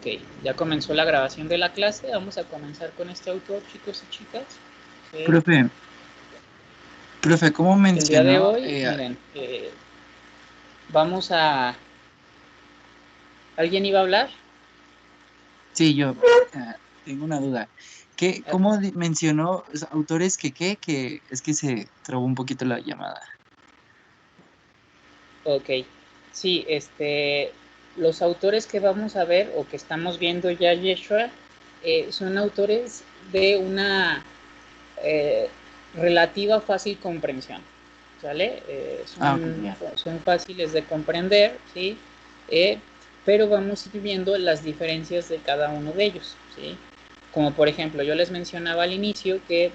Ok, ya comenzó la grabación de la clase. Vamos a comenzar con este autor, chicos y chicas. Ok, Profe, ¿cómo el día de mencionó? hoy, miren, vamos a... ¿Alguien iba a hablar? Sí, yo tengo una duda. ¿Cómo mencionó los autores que es que se trabó un poquito la llamada? Ok, sí, los autores que vamos a ver o que estamos viendo ya, Yeshua, son autores de una eh, relativa fácil comprensión, ¿vale? Ah, ok, ya. Son fáciles de comprender, ¿sí? Eh, pero vamos a ir viendo las diferencias de cada uno de ellos, ¿sí? Como por ejemplo, yo les mencionaba al inicio que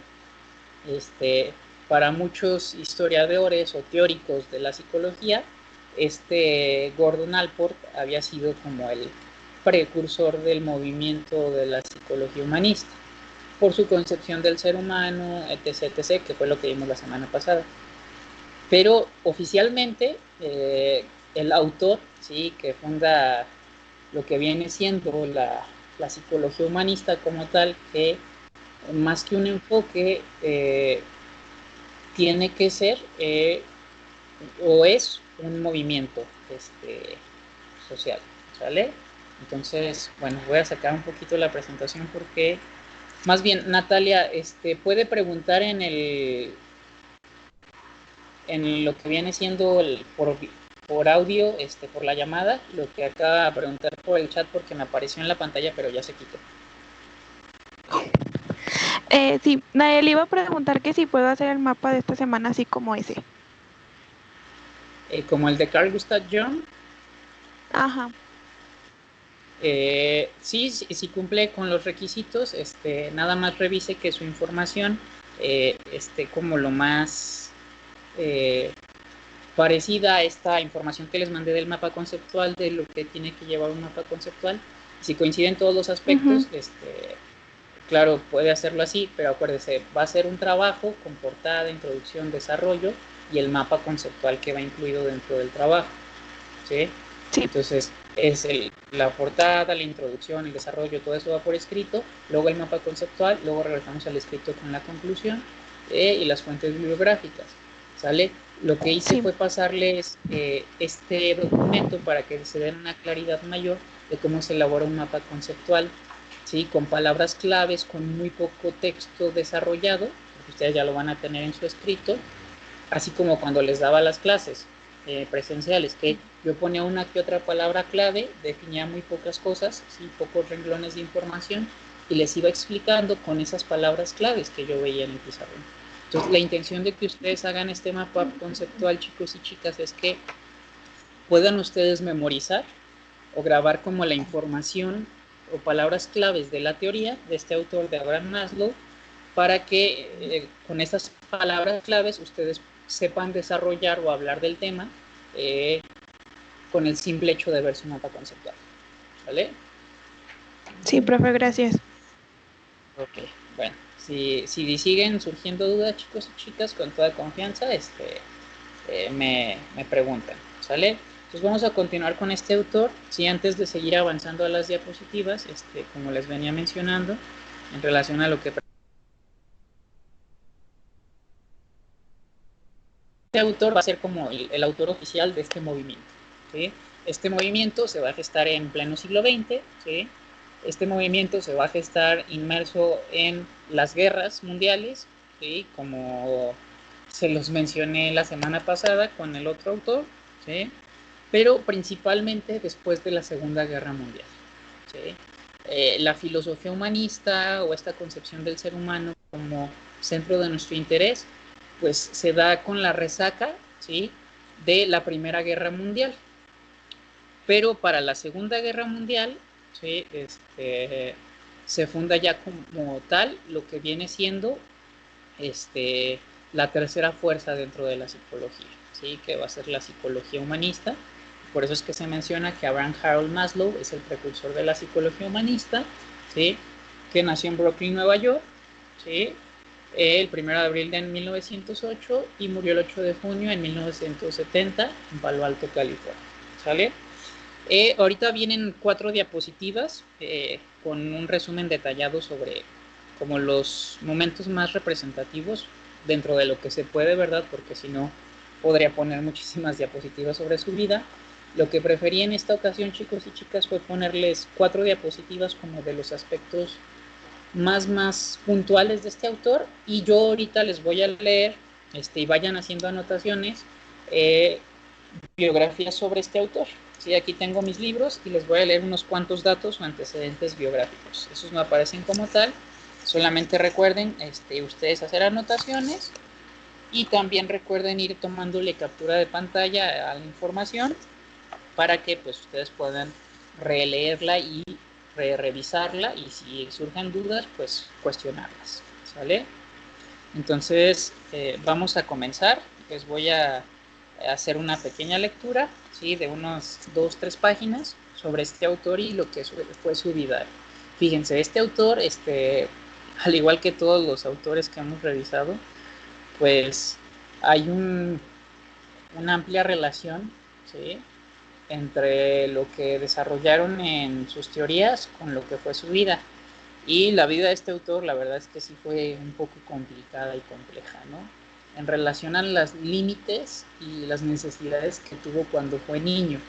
para muchos historiadores o teóricos de la psicología, Gordon Allport había sido como el precursor del movimiento de la psicología humanista, por su concepción del ser humano, etc., etc., que fue lo que vimos la semana pasada. Pero oficialmente, el autor, ¿sí?, que funda lo que viene siendo la psicología humanista como tal, que más que un enfoque, tiene que ser o es un movimiento social, ¿sale? Entonces, bueno, voy a sacar un poquito la presentación porque, más bien, Natalia, puede preguntar en lo que viene siendo por audio, por la llamada, lo que acaba de preguntar por el chat porque me apareció en la pantalla, pero ya se quitó. Sí, Nael iba a preguntar que si puedo hacer el mapa de esta semana así como ese. Como el de Carl Gustav Jung. Ajá. Sí cumple con los requisitos, nada más revise que su información esté como lo más parecida a esta información que les mandé del mapa conceptual, de lo que tiene que llevar un mapa conceptual. Si coinciden todos los aspectos, claro, puede hacerlo así, pero acuérdese, va a ser un trabajo con portada, introducción, desarrollo y el mapa conceptual que va incluido dentro del trabajo, ¿sí? Sí. Entonces, es la portada, la introducción, el desarrollo, todo eso va por escrito, luego el mapa conceptual, luego regresamos al escrito con la conclusión y las fuentes bibliográficas, ¿sale? Lo que hice Sí. fue pasarles este documento para que se den una claridad mayor de cómo se elabora un mapa conceptual, ¿sí? Con palabras claves, con muy poco texto desarrollado, porque ustedes ya lo van a tener en su escrito, así como cuando les daba las clases presenciales, que yo ponía una que otra palabra clave, definía muy pocas cosas, ¿sí?, pocos renglones de información, y les iba explicando con esas palabras claves que yo veía en el pizarrón. Entonces, la intención de que ustedes hagan este mapa conceptual, chicos y chicas, es que puedan ustedes memorizar o grabar como la información o palabras claves de la teoría de este autor, de Abraham Maslow, para que con estas palabras claves ustedes sepan desarrollar o hablar del tema con el simple hecho de ver su mapa conceptual. ¿Vale? Sí, profe, gracias. Ok, bueno, si siguen surgiendo dudas, chicos y chicas, con toda confianza, me preguntan, ¿sale? Entonces vamos a continuar con este autor. Sí, antes de seguir avanzando a las diapositivas, como les venía mencionando, en relación a lo que este autor va a ser como el autor oficial de este movimiento, ¿sí? Este movimiento se va a gestar en pleno siglo XX, ¿sí? Este movimiento se va a gestar inmerso en las guerras mundiales, ¿sí?, como se los mencioné la semana pasada con el otro autor, ¿sí?, pero principalmente después de la Segunda Guerra Mundial, ¿sí? La filosofía humanista o esta concepción del ser humano como centro de nuestro interés, pues se da con la resaca, ¿sí?, de la Primera Guerra Mundial. Pero para la Segunda Guerra Mundial, ¿sí?, se funda ya como tal lo que viene siendo la tercera fuerza dentro de la psicología, ¿sí?, que va a ser la psicología humanista. Por eso es que se menciona que Abraham Harold Maslow es el precursor de la psicología humanista, ¿sí?, que nació en Brooklyn, Nueva York, ¿sí?, el 1 de abril de 1908 y murió el 8 de junio de 1970 en Palo Alto, California, ¿sale? Ahorita vienen 4 diapositivas con un resumen detallado sobre como los momentos más representativos dentro de lo que se puede, ¿verdad? Porque si no, podría poner muchísimas diapositivas sobre su vida. Lo que preferí en esta ocasión, chicos y chicas, fue ponerles 4 diapositivas como de los aspectos más puntuales de este autor, y yo ahorita les voy a leer y vayan haciendo anotaciones, biografías sobre este autor. Sí, aquí tengo mis libros y les voy a leer unos cuantos datos o antecedentes biográficos. Esos no aparecen como tal, solamente recuerden ustedes hacer anotaciones, y también recuerden ir tomándole captura de pantalla a la información para que pues ustedes puedan releerla y revisarla, y si surgen dudas pues cuestionarlas, ¿sale? Entonces vamos a comenzar. Les voy a hacer una pequeña lectura, ¿sí? De unas 2-3 páginas sobre este autor y lo que fue su vida. Fíjense, este autor, al igual que todos los autores que hemos revisado, pues hay una amplia relación, ¿sí? Entre lo que desarrollaron en sus teorías con lo que fue su vida. Y la vida de este autor, la verdad es que sí fue un poco complicada y compleja, ¿no? En relación a los límites y las necesidades que tuvo cuando fue niño.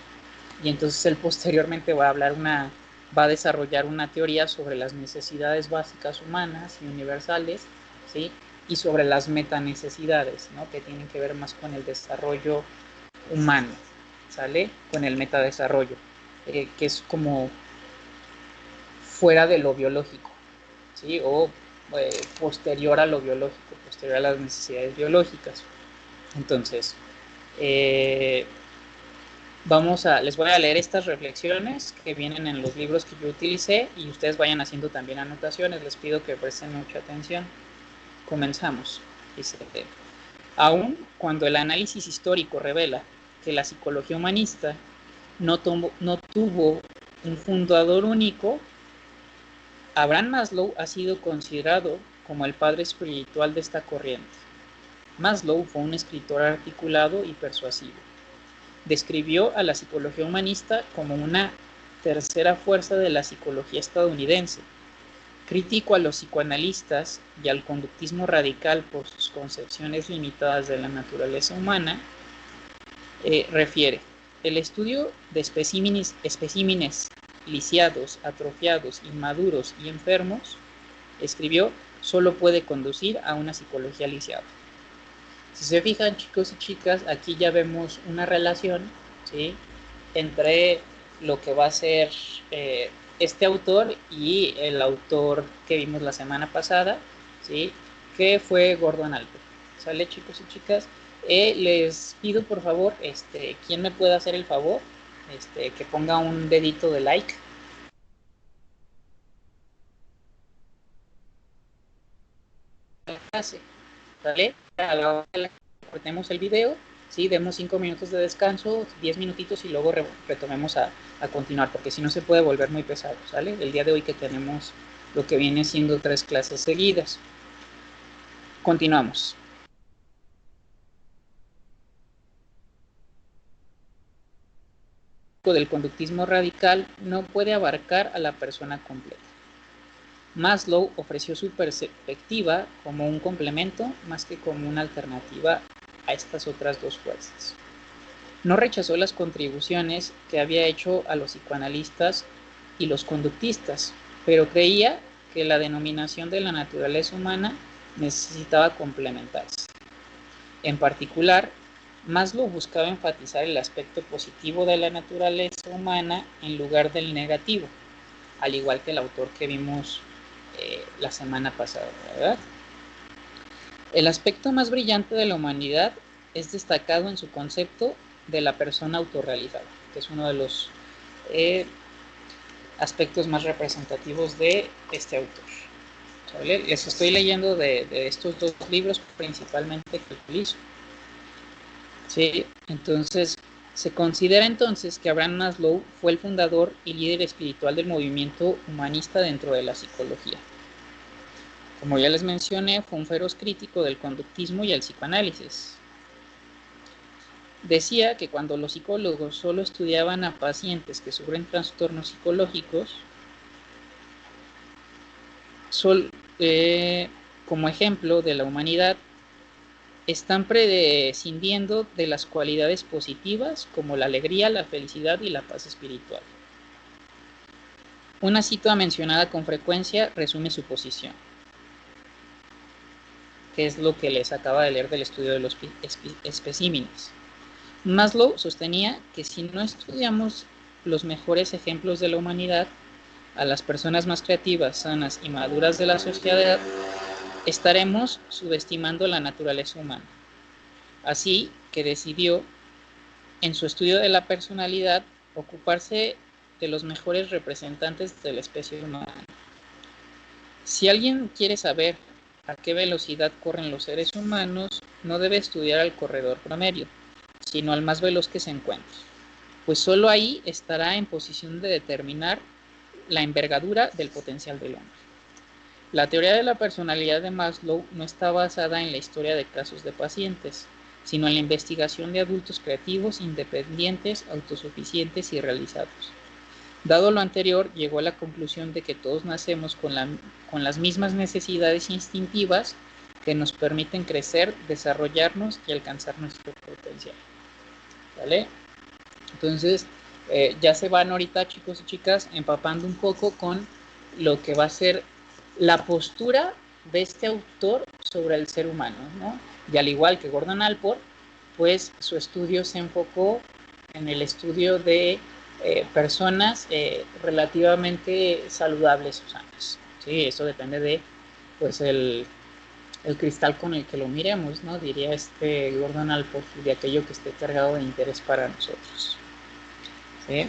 Y entonces él posteriormente va a desarrollar una teoría sobre las necesidades básicas humanas y universales, ¿sí? Y sobre las metanecesidades, ¿no? Que tienen que ver más con el desarrollo humano, ¿sale? Con el metadesarrollo, que es como fuera de lo biológico, ¿sí? O posterior a lo biológico, posterior a las necesidades biológicas. Entonces, les voy a leer estas reflexiones que vienen en los libros que yo utilicé, y ustedes vayan haciendo también anotaciones. Les pido que presten mucha atención. Comenzamos. Dice: aun cuando el análisis histórico revela que la psicología humanista no tuvo un fundador único, Abraham Maslow ha sido considerado como el padre espiritual de esta corriente. Maslow fue un escritor articulado y persuasivo. Describió a la psicología humanista como una tercera fuerza de la psicología estadounidense. Crítico a los psicoanalistas y al conductismo radical por sus concepciones limitadas de la naturaleza humana, refiere: el estudio de especímenes lisiados, atrofiados, inmaduros y enfermos, escribió, solo puede conducir a una psicología lisiada. Si se fijan, chicos y chicas, aquí ya vemos una relación, ¿sí?, entre lo que va a ser este autor y el autor que vimos la semana pasada, ¿sí?, que fue Gordon Allport. ¿Sale, chicos y chicas? Les pido por favor, ¿quién me puede hacer el favor? Que ponga un dedito de like. ¿Sale? A la hora que cortemos el video, ¿sí?, demos 5 minutos de descanso, 10 minutitos, y luego retomemos a continuar, porque si no se puede volver muy pesado, ¿sale? El día de hoy que tenemos lo que viene siendo 3 clases seguidas. Continuamos. Del conductismo radical no puede abarcar a la persona completa. Maslow ofreció su perspectiva como un complemento más que como una alternativa a estas otras dos fuerzas. No rechazó las contribuciones que había hecho a los psicoanalistas y los conductistas, pero creía que la denominación de la naturaleza humana necesitaba complementarse. En particular, Maslow buscaba enfatizar el aspecto positivo de la naturaleza humana en lugar del negativo, al igual que el autor que vimos la semana pasada, ¿verdad? El aspecto más brillante de la humanidad es destacado en su concepto de la persona autorrealizada, que es uno de los aspectos más representativos de este autor. ¿Sale? Les estoy leyendo de estos 2 libros principalmente que utilizo. Sí, entonces se considera entonces que Abraham Maslow fue el fundador y líder espiritual del movimiento humanista dentro de la psicología. Como ya les mencioné, fue un feroz crítico del conductismo y el psicoanálisis. Decía que cuando los psicólogos solo estudiaban a pacientes que sufren trastornos psicológicos, como ejemplo de la humanidad, están prescindiendo de las cualidades positivas como la alegría, la felicidad y la paz espiritual. Una cita mencionada con frecuencia resume su posición, que es lo que les acaba de leer del estudio de los especímenes. Maslow sostenía que si no estudiamos los mejores ejemplos de la humanidad, a las personas más creativas, sanas y maduras de la sociedad, estaremos subestimando la naturaleza humana. Así que decidió, en su estudio de la personalidad, ocuparse de los mejores representantes de la especie humana. Si alguien quiere saber a qué velocidad corren los seres humanos, no debe estudiar al corredor promedio, sino al más veloz que se encuentre, pues solo ahí estará en posición de determinar la envergadura del potencial del hombre. La teoría de la personalidad de Maslow no está basada en la historia de casos de pacientes, sino en la investigación de adultos creativos, independientes, autosuficientes y realizados. Dado lo anterior, llegó a la conclusión de que todos nacemos con las mismas necesidades instintivas que nos permiten crecer, desarrollarnos y alcanzar nuestro potencial. ¿Vale? Entonces, ya se van ahorita, chicos y chicas, empapando un poco con lo que va a ser la postura de este autor sobre el ser humano, ¿no? Y al igual que Gordon Allport, pues su estudio se enfocó en el estudio de personas relativamente saludables o sanas. Sí, eso depende de pues el cristal con el que lo miremos, ¿no? Diría Gordon Allport, de aquello que esté cargado de interés para nosotros. ¿Sí?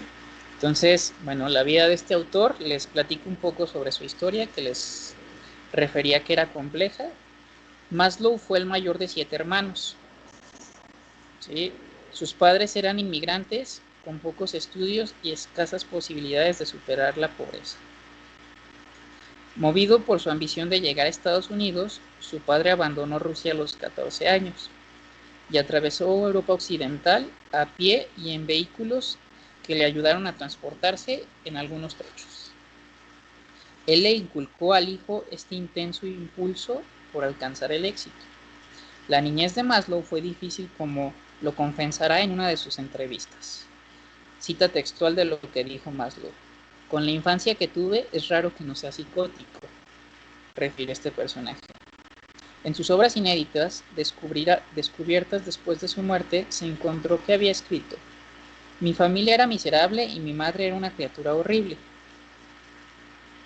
Entonces, bueno, la vida de este autor, les platico un poco sobre su historia, que les refería que era compleja. Maslow fue el mayor de 7 hermanos. ¿Sí? Sus padres eran inmigrantes con pocos estudios y escasas posibilidades de superar la pobreza. Movido por su ambición de llegar a Estados Unidos, su padre abandonó Rusia a los 14 años y atravesó Europa Occidental a pie y en vehículos que le ayudaron a transportarse en algunos trechos. Él le inculcó al hijo este intenso impulso por alcanzar el éxito. La niñez de Maslow fue difícil, como lo confesará en una de sus entrevistas. Cita textual de lo que dijo Maslow: con la infancia que tuve es raro que no sea psicótico, refiere este personaje. En sus obras inéditas, descubiertas después de su muerte, se encontró que había escrito: mi familia era miserable y mi madre era una criatura horrible.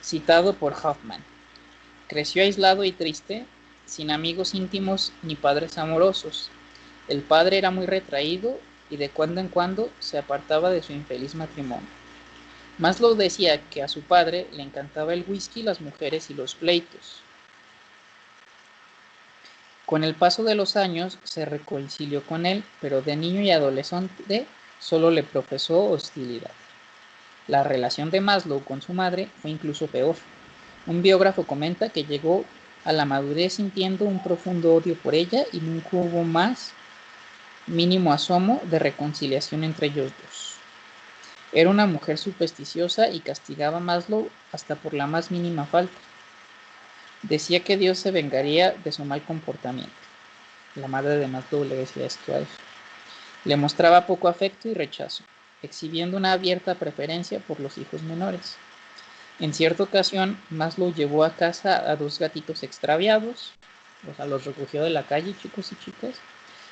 Citado por Hoffman: creció aislado y triste, sin amigos íntimos ni padres amorosos. El padre era muy retraído y de cuando en cuando se apartaba de su infeliz matrimonio. Maslow decía que a su padre le encantaba el whisky, las mujeres y los pleitos. Con el paso de los años se reconcilió con él, pero de niño y adolescente solo le profesó hostilidad. La relación de Maslow con su madre fue incluso peor. Un biógrafo comenta que llegó a la madurez sintiendo un profundo odio por ella y nunca hubo más mínimo asomo de reconciliación entre ellos dos. Era una mujer supersticiosa y castigaba a Maslow hasta por la más mínima falta. Decía que Dios se vengaría de su mal comportamiento. La madre de Maslow le decía esto a él. Le mostraba poco afecto y rechazo, exhibiendo una abierta preferencia por los hijos menores. En cierta ocasión, Maslow llevó a casa a 2 gatitos extraviados, o sea, los recogió de la calle, chicos y chicas,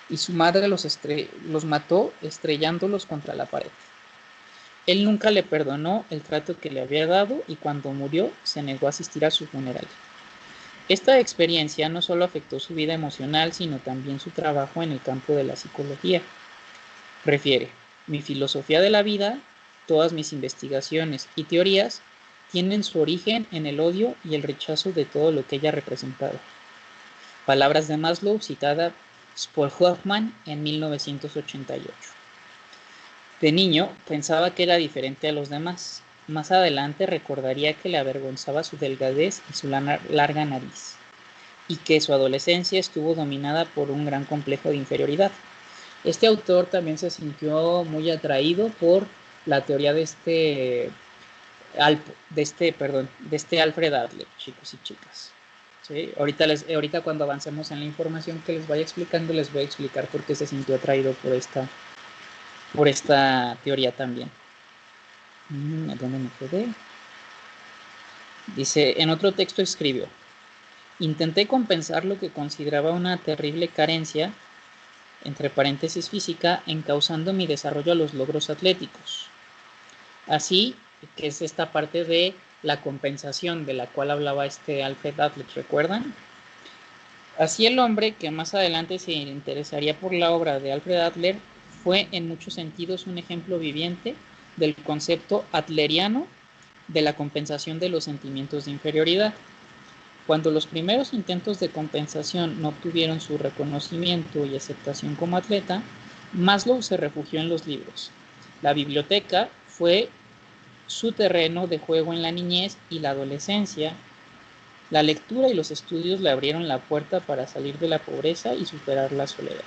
y su madre los mató estrellándolos contra la pared. Él nunca le perdonó el trato que le había dado y cuando murió se negó a asistir a su funeral. Esta experiencia no solo afectó su vida emocional, sino también su trabajo en el campo de la psicología. Refiere: mi filosofía de la vida, todas mis investigaciones y teorías tienen su origen en el odio y el rechazo de todo lo que ella representaba. Palabras de Maslow citadas por Hoffman en 1988. De niño pensaba que era diferente a los demás. Más adelante recordaría que le avergonzaba su delgadez y su larga nariz, y que su adolescencia estuvo dominada por un gran complejo de inferioridad. Este autor también se sintió muy atraído por la teoría de este Alfred Adler, chicos y chicas. ¿Sí? Ahorita cuando avancemos en la información que les vaya explicando, les voy a explicar por qué se sintió atraído por esta teoría también. ¿Dónde me quedé? Dice, en otro texto escribió: intenté compensar lo que consideraba una terrible carencia, entre paréntesis física, encauzando mi desarrollo a los logros atléticos. Así que es esta parte de la compensación de la cual hablaba Alfred Adler, ¿recuerdan? Así el hombre que más adelante se interesaría por la obra de Alfred Adler fue en muchos sentidos un ejemplo viviente del concepto adleriano de la compensación de los sentimientos de inferioridad. Cuando los primeros intentos de compensación no obtuvieron su reconocimiento y aceptación como atleta, Maslow se refugió en los libros. La biblioteca fue su terreno de juego en la niñez y la adolescencia. La lectura y los estudios le abrieron la puerta para salir de la pobreza y superar la soledad.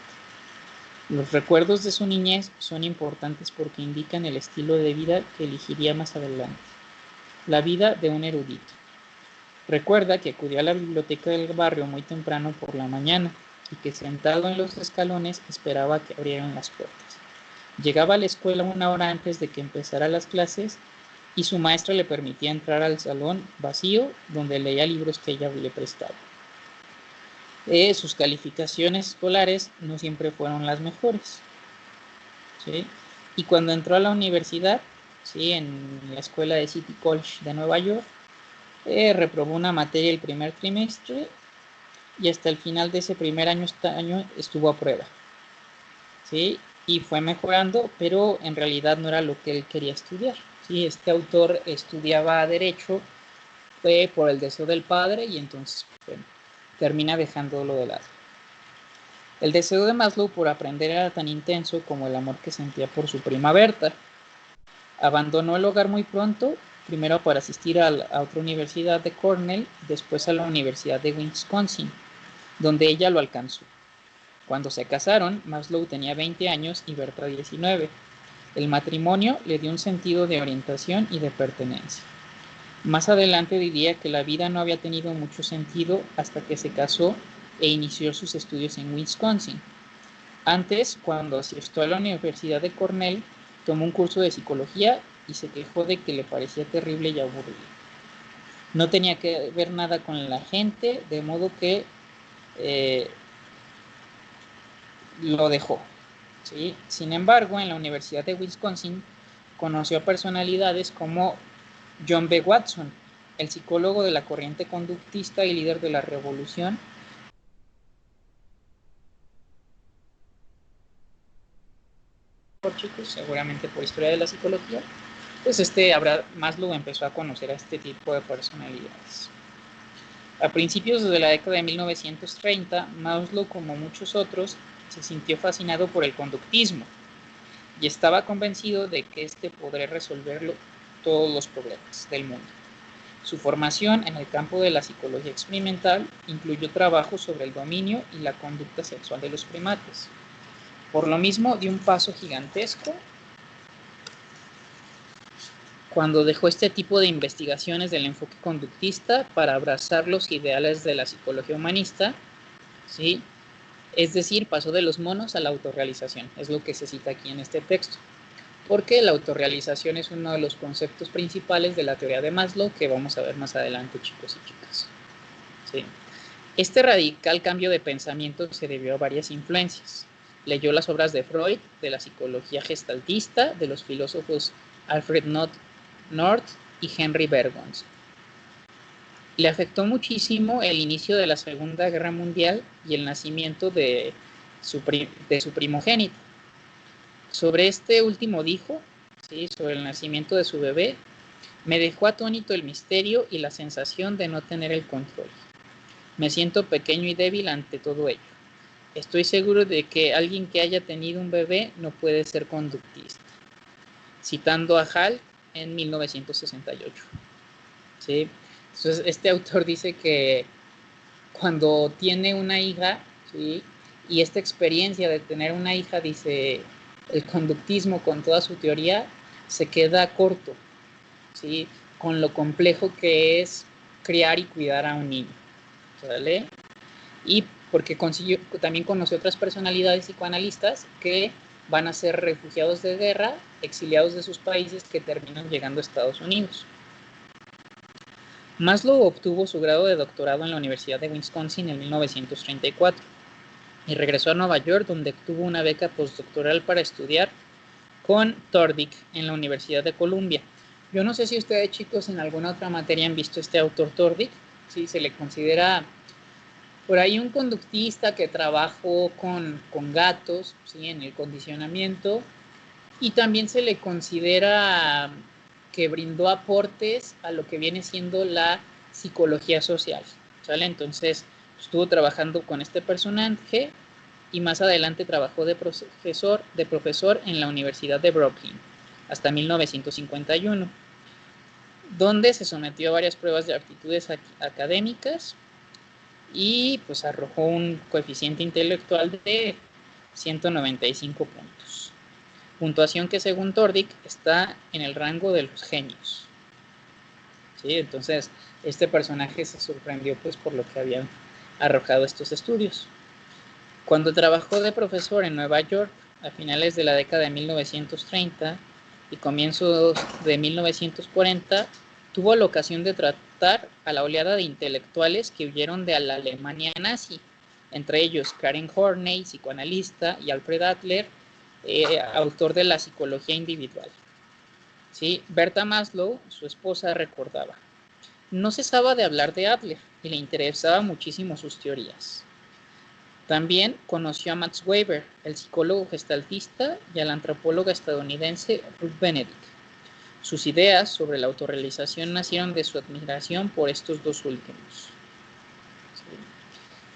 Los recuerdos de su niñez son importantes porque indican el estilo de vida que elegiría más adelante, la vida de un erudito. Recuerda que acudió a la biblioteca del barrio muy temprano por la mañana y que sentado en los escalones esperaba que abrieran las puertas. Llegaba a la escuela una hora antes de que empezara las clases y su maestra le permitía entrar al salón vacío donde leía libros que ella le prestaba. Sus calificaciones escolares no siempre fueron las mejores, ¿sí? Y cuando entró a la universidad, ¿sí?, en la escuela de City College de Nueva York, reprobó una materia el primer trimestre y hasta el final de ese primer año estuvo a prueba, ¿sí? Y fue mejorando, pero en realidad no era lo que él quería estudiar, ¿sí? Este autor estudiaba Derecho por el deseo del padre y entonces, bueno, termina dejándolo de lado. El deseo de Maslow por aprender era tan intenso como el amor que sentía por su prima Berta. Abandonó el hogar muy pronto, primero para asistir a otra universidad de Cornell, después a la Universidad de Wisconsin, donde ella lo alcanzó. Cuando se casaron, Maslow tenía 20 años y Berta 19. El matrimonio le dio un sentido de orientación y de pertenencia. Más adelante diría que la vida no había tenido mucho sentido hasta que se casó e inició sus estudios en Wisconsin. Antes, cuando asistió a la Universidad de Cornell, tomó un curso de psicología y se quejó de que le parecía terrible y aburrido. No tenía que ver nada con la gente, de modo que lo dejó, ¿sí? Sin embargo, en la Universidad de Wisconsin conoció a personalidades como John B. Watson, el psicólogo de la corriente conductista y líder de la revolución, por chicos, seguramente por historia de la psicología. Pues Maslow empezó a conocer a este tipo de personalidades. A principios de la década de 1930, Maslow, como muchos otros, se sintió fascinado por el conductismo y estaba convencido de que podría resolverlo todos los problemas del mundo. Su formación en el campo de la psicología experimental incluyó trabajos sobre el dominio y la conducta sexual de los primates. Por lo mismo, dio un paso gigantesco cuando dejó este tipo de investigaciones del enfoque conductista para abrazar los ideales de la psicología humanista, ¿sí? Es decir, pasó de los monos a la autorrealización, es lo que se cita aquí en este texto, porque la autorrealización es uno de los conceptos principales de la teoría de Maslow que vamos a ver más adelante, chicos y chicas. ¿Sí? Este radical cambio de pensamiento se debió a varias influencias. Leyó las obras de Freud, de la psicología gestaltista, de los filósofos Alfred North y Henry Bergson. Le afectó muchísimo el inicio de la Segunda Guerra Mundial y el nacimiento de su primogénito. Sobre este último dijo, ¿sí?, sobre el nacimiento de su bebé: me dejó atónito el misterio y la sensación de no tener el control. Me siento pequeño y débil ante todo ello. Estoy seguro de que alguien que haya tenido un bebé no puede ser conductista. Citando a Hall en 1968. ¿Sí? Entonces, este autor dice que cuando tiene una hija, ¿sí?, Y esta experiencia de tener una hija, dice, el conductismo con toda su teoría se queda corto, ¿sí? Con lo complejo que es criar y cuidar a un niño, ¿vale? Y porque también conoció otras personalidades psicoanalistas que van a ser refugiados de guerra, exiliados de sus países, que terminan llegando a Estados Unidos. Maslow obtuvo su grado de doctorado en la Universidad de Wisconsin en 1934 y regresó a Nueva York, donde obtuvo una beca postdoctoral para estudiar con Torvik en la Universidad de Columbia. Yo no sé si ustedes, chicos, en alguna otra materia han visto este autor Torvik. Sí, se le considera por ahí un conductista que trabajó con gatos, ¿sí? En el condicionamiento, y también se le considera que brindó aportes a lo que viene siendo la psicología social, ¿sale? Entonces estuvo trabajando con este personaje y más adelante trabajó de profesor en la Universidad de Brooklyn hasta 1951, donde se sometió a varias pruebas de aptitudes académicas y pues arrojó un coeficiente intelectual de 195 puntos. Puntuación que según Torvik está en el rango de los genios. ¿Sí? Entonces, este personaje se sorprendió pues por lo que habían arrojado estos estudios. Cuando trabajó de profesor en Nueva York a finales de la década de 1930 y comienzos de 1940, tuvo la ocasión de tratar a la oleada de intelectuales que huyeron de la Alemania nazi, entre ellos Karen Horney, psicoanalista, y Alfred Adler, autor de la psicología individual. ¿Sí? Berta Maslow, su esposa, recordaba: no cesaba de hablar de Adler y le interesaba muchísimo sus teorías. También conoció a Max Weber, el psicólogo gestaltista, y a la antropóloga estadounidense Ruth Benedict. Sus ideas sobre la autorrealización nacieron de su admiración por estos dos últimos.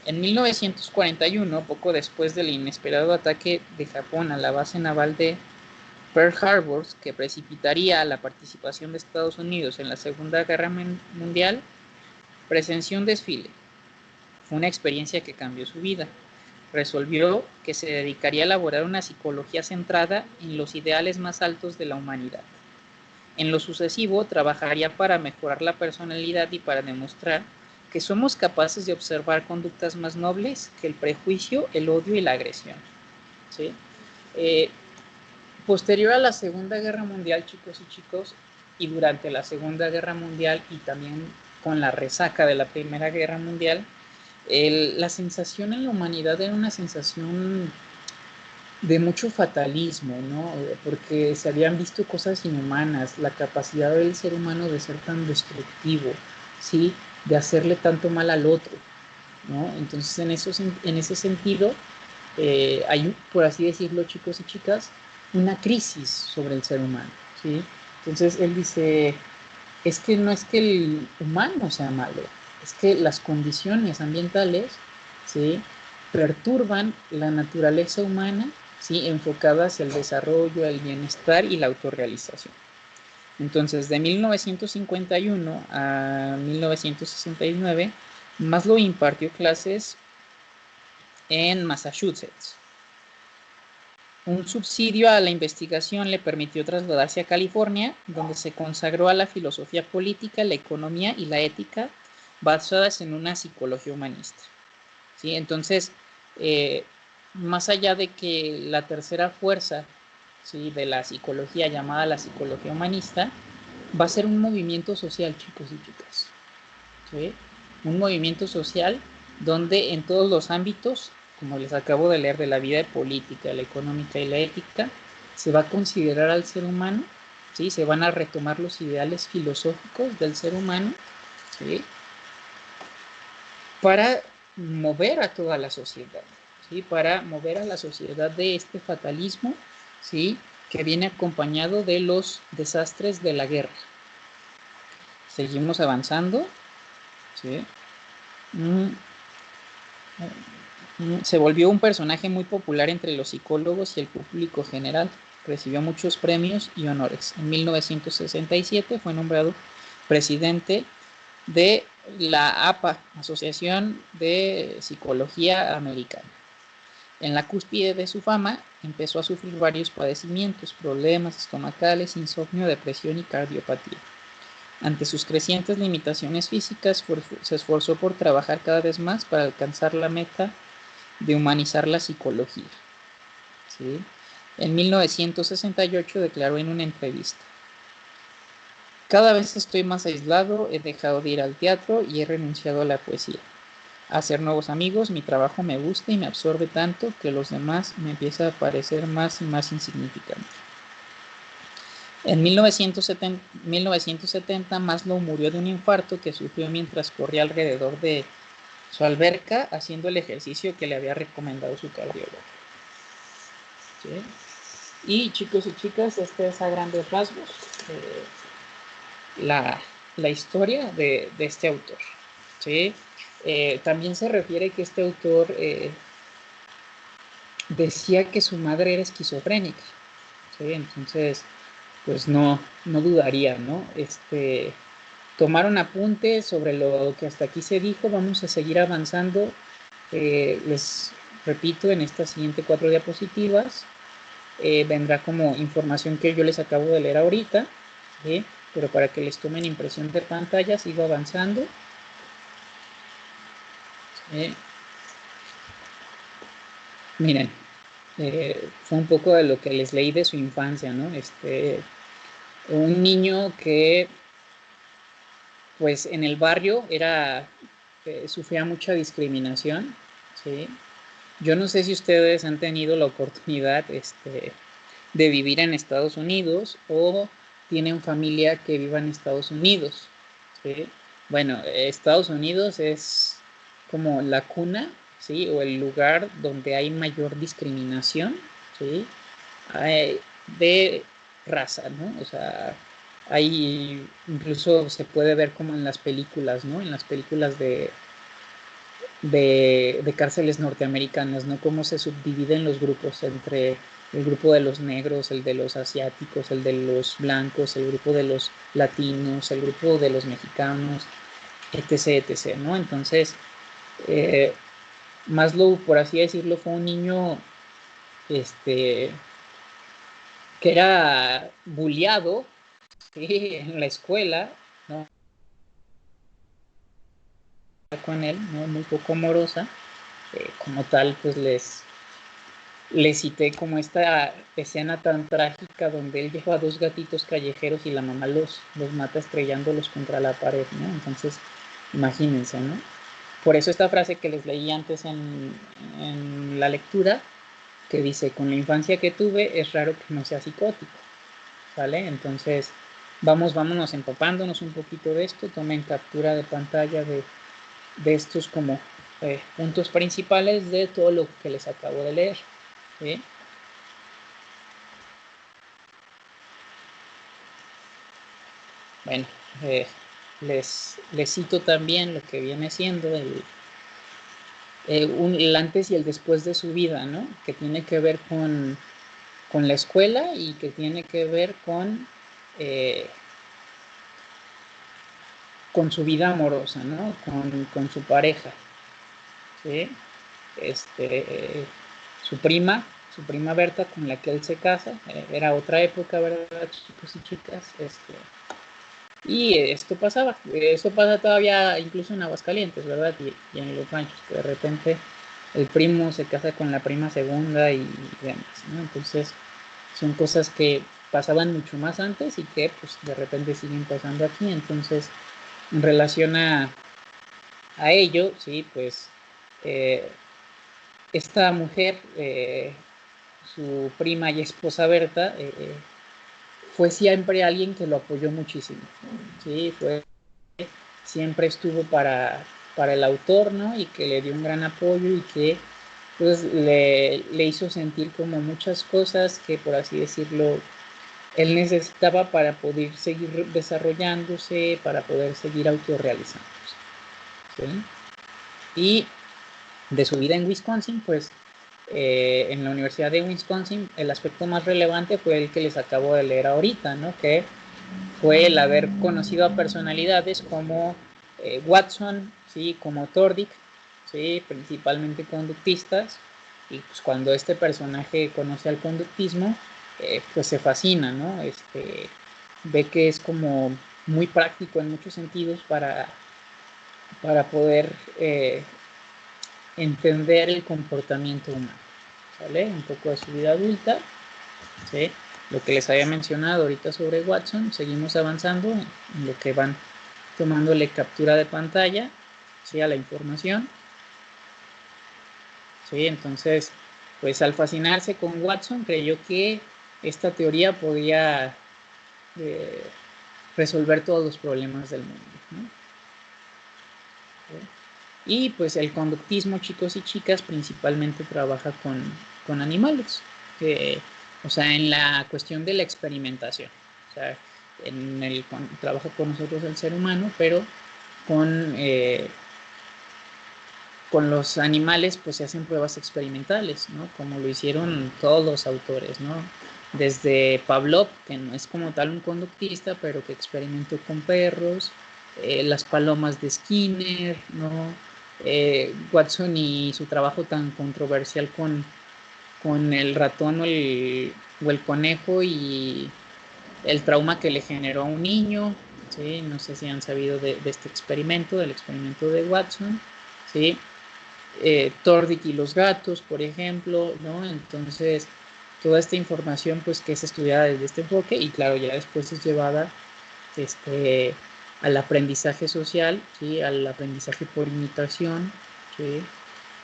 En 1941, poco después del inesperado ataque de Japón a la base naval de Pearl Harbor, que precipitaría la participación de Estados Unidos en la Segunda Guerra Mundial, presenció un desfile. Fue una experiencia que cambió su vida. Resolvió que se dedicaría a elaborar una psicología centrada en los ideales más altos de la humanidad. En lo sucesivo, trabajaría para mejorar la personalidad y para demostrar que somos capaces de observar conductas más nobles que el prejuicio, el odio y la agresión. ¿Sí? Posterior a la Segunda Guerra Mundial, chicos y chicos, y durante la Segunda Guerra Mundial y también con la resaca de la Primera Guerra Mundial, la sensación en la humanidad era una sensación de mucho fatalismo, ¿no? Porque se habían visto cosas inhumanas, la capacidad del ser humano de ser tan destructivo, ¿sí? De hacerle tanto mal al otro, ¿no? Entonces, en ese sentido, hay, por así decirlo, chicos y chicas, una crisis sobre el ser humano, ¿sí? Entonces, él dice, es que no es que el humano sea malo, es que las condiciones ambientales, ¿sí? Perturban la naturaleza humana, ¿sí? Enfocada hacia el desarrollo, el bienestar y la autorrealización. Entonces, de 1951 a 1969, Maslow impartió clases en Massachusetts. Un subsidio a la investigación le permitió trasladarse a California, donde se consagró a la filosofía política, la economía y la ética basadas en una psicología humanista. ¿Sí? Entonces, más allá de que la tercera fuerza, ¿sí?, de la psicología, llamada la psicología humanista, va a ser un movimiento social, chicos y chicas. ¿Sí? Un movimiento social donde en todos los ámbitos, como les acabo de leer, de la vida política, la económica y la ética, se va a considerar al ser humano, ¿sí? Se van a retomar los ideales filosóficos del ser humano, ¿sí?, para mover a toda la sociedad, ¿sí? Para mover a la sociedad de este fatalismo, ¿sí?, que viene acompañado de los desastres de la guerra. Seguimos avanzando, ¿sí? Se volvió un personaje muy popular entre los psicólogos y el público general. Recibió muchos premios y honores. En 1967 fue nombrado presidente de la APA, Asociación de Psicología Americana. En la cúspide de su fama, empezó a sufrir varios padecimientos, problemas estomacales, insomnio, depresión y cardiopatía. Ante sus crecientes limitaciones físicas, se esforzó por trabajar cada vez más para alcanzar la meta de humanizar la psicología. ¿Sí? En 1968 declaró en una entrevista: cada vez estoy más aislado, he dejado de ir al teatro y he renunciado a la poesía. A hacer nuevos amigos, mi trabajo me gusta y me absorbe tanto que los demás me empieza a parecer más y más insignificante. En 1970, Maslow murió de un infarto que sufrió mientras corría alrededor de su alberca haciendo el ejercicio que le había recomendado su cardiólogo. ¿Sí? Y chicos y chicas, este es a grandes rasgos la historia de este autor. ¿Sí? También se refiere que este autor decía que su madre era esquizofrénica. ¿Sí? Entonces, pues no dudaría, ¿no? Tomaron apuntes sobre lo que hasta aquí se dijo. Vamos a seguir avanzando. Les repito, en estas siguientes 4 diapositivas vendrá como información que yo les acabo de leer ahorita, ¿sí? Pero para que les tomen impresión de pantalla, sigo avanzando. Miren, fue un poco de lo que les leí de su infancia, ¿no? Un niño que pues en el barrio sufría mucha discriminación, ¿sí? Yo no sé si ustedes han tenido la oportunidad de vivir en Estados Unidos o tienen familia que viva en Estados Unidos, ¿sí? Bueno, Estados Unidos es como la cuna, ¿sí? O el lugar donde hay mayor discriminación, ¿sí? De raza, ¿no? O sea, hay, incluso se puede ver como en las películas, ¿no? En las películas de cárceles norteamericanas, ¿no? Cómo se subdividen los grupos entre el grupo de los negros, el de los asiáticos, el de los blancos, el grupo de los latinos, el grupo de los mexicanos, etc., etc., ¿no? Entonces, Maslow, por así decirlo, fue un niño que era bulliado, ¿sí? En la escuela, ¿no? Con él, ¿no? Muy poco amorosa, como tal, pues les cité como esta escena tan trágica donde él lleva a 2 gatitos callejeros y la mamá los mata estrellándolos contra la pared, ¿no? Entonces, imagínense, ¿no? Por eso esta frase que les leí antes en la lectura, que dice: con la infancia que tuve es raro que no sea psicótico, ¿vale? Entonces, vámonos empapándonos un poquito de esto, tomen captura de pantalla de estos como puntos principales de todo lo que les acabo de leer, ¿sí? Bueno, les cito también lo que viene siendo el antes y el después de su vida, ¿no? Que tiene que ver con la escuela y que tiene que ver con su vida amorosa, ¿no? Con su pareja, ¿sí? Su prima Berta, con la que él se casa, era otra época, ¿verdad, chicos y chicas? Y esto pasa todavía incluso en Aguascalientes, ¿verdad? Y en los ranchos, que de repente el primo se casa con la prima segunda y demás, ¿no? Entonces, son cosas que pasaban mucho más antes y que pues de repente siguen pasando aquí. Entonces, en relación a ello, sí, pues esta mujer, su prima y esposa Berta, fue siempre alguien que lo apoyó muchísimo, ¿sí? Siempre estuvo para el autor, ¿no? Y que le dio un gran apoyo y que pues le hizo sentir como muchas cosas que, por así decirlo, él necesitaba para poder seguir desarrollándose, para poder seguir autorrealizándose, ¿sí? Y de su vida en Wisconsin, pues en la Universidad de Wisconsin, el aspecto más relevante fue el que les acabo de leer ahorita, ¿no? Que fue el haber conocido a personalidades como Watson, ¿sí? Como Tordick, ¿sí? Principalmente conductistas, Y pues cuando este personaje conoce al conductismo, pues se fascina, ¿no? Ve que es como muy práctico en muchos sentidos para poder entender el comportamiento humano, ¿vale? Un poco de su vida adulta, ¿sí? Lo que les había mencionado ahorita sobre Watson, seguimos avanzando en lo que van tomándole captura de pantalla, ¿sí? A la información, ¿sí? Entonces, pues al fascinarse con Watson, creyó que esta teoría podía resolver todos los problemas del mundo, ¿no? ¿Sí? Y pues el conductismo, chicos y chicas, principalmente trabaja con animales, o sea, en la cuestión de la experimentación. O sea, trabaja con nosotros el ser humano, pero con, eh, con los animales pues se hacen pruebas experimentales, ¿no? Como lo hicieron todos los autores, ¿no? Desde Pavlov, que no es como tal un conductista, pero que experimentó con perros, las palomas de Skinner, ¿no? Watson y su trabajo tan controversial con el ratón o el conejo y el trauma que le generó a un niño, ¿sí? No sé si han sabido de este experimento, del experimento de Watson, ¿sí? Tordic y los gatos, por ejemplo, ¿no? Entonces, toda esta información, pues, que es estudiada desde este enfoque y, claro, ya después es llevada al aprendizaje social, ¿sí? Al aprendizaje por imitación, ¿sí?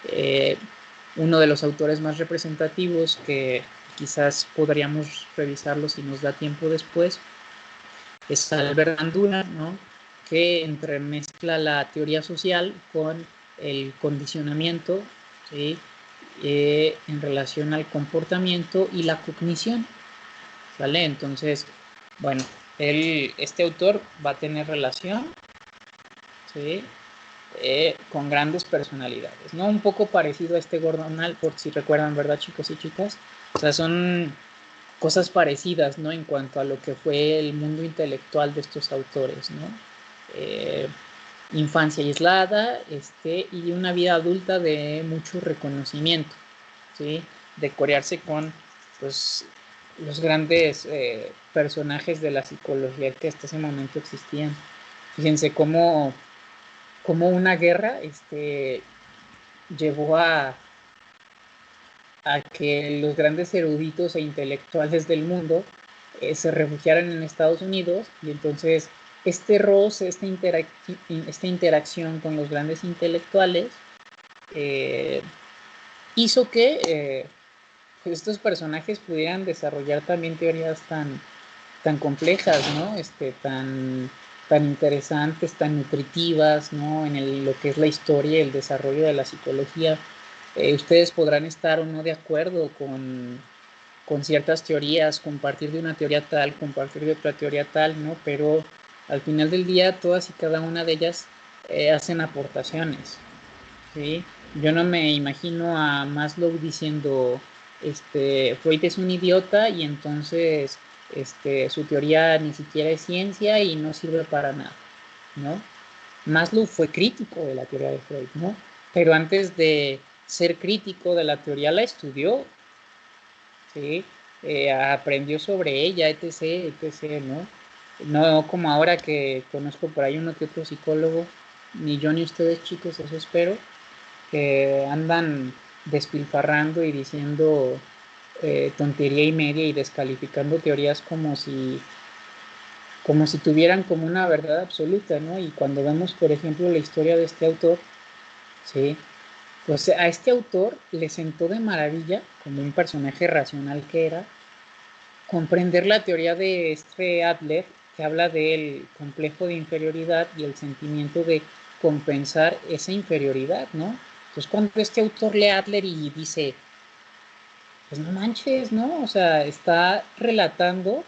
Eh, Uno de los autores más representativos que quizás podríamos revisarlo si nos da tiempo después es Albert Bandura, ¿no? Que entremezcla la teoría social con el condicionamiento, ¿sí? En relación al comportamiento y la cognición, ¿vale? Entonces, bueno, este autor va a tener relación, ¿sí? Con grandes personalidades, ¿no? Un poco parecido a este Gordon Allport, si recuerdan, ¿verdad, chicos y chicas? O sea, son cosas parecidas, ¿no? En cuanto a lo que fue el mundo intelectual de estos autores, ¿no? Infancia aislada, y una vida adulta de mucho reconocimiento, ¿sí? De corearse con, pues, los grandes personajes de la psicología que hasta ese momento existían. Fíjense cómo una guerra llevó a que los grandes eruditos e intelectuales del mundo se refugiaran en Estados Unidos, y entonces este roce, esta interacción con los grandes intelectuales hizo que pues estos personajes pudieran desarrollar también teorías tan complejas, ¿no? Tan interesantes, tan nutritivas, ¿no? En lo que es la historia y el desarrollo de la psicología. Ustedes podrán estar o no de acuerdo con ciertas teorías, compartir de una teoría tal, compartir de otra teoría tal, ¿no? Pero al final del día todas y cada una de ellas hacen aportaciones, ¿sí? Yo no me imagino a Maslow diciendo, Freud es un idiota y entonces su teoría ni siquiera es ciencia y no sirve para nada, ¿no? Maslow fue crítico de la teoría de Freud, ¿no? Pero antes de ser crítico de la teoría la estudió, ¿sí? Aprendió sobre ella, etc., etc., ¿no? No como ahora que conozco por ahí uno que otro psicólogo, ni yo ni ustedes, chicos, eso espero, que andan despilfarrando y diciendo tontería y media y descalificando teorías como si tuvieran como una verdad absoluta, ¿no? Y cuando vemos, por ejemplo, la historia de este autor, ¿sí? Pues a este autor le sentó de maravilla, como un personaje racional que era, comprender la teoría de Adler, que habla del complejo de inferioridad y el sentimiento de compensar esa inferioridad, ¿no? Entonces cuando este autor lee a Adler y dice, pues no manches, ¿no? O sea, está relatando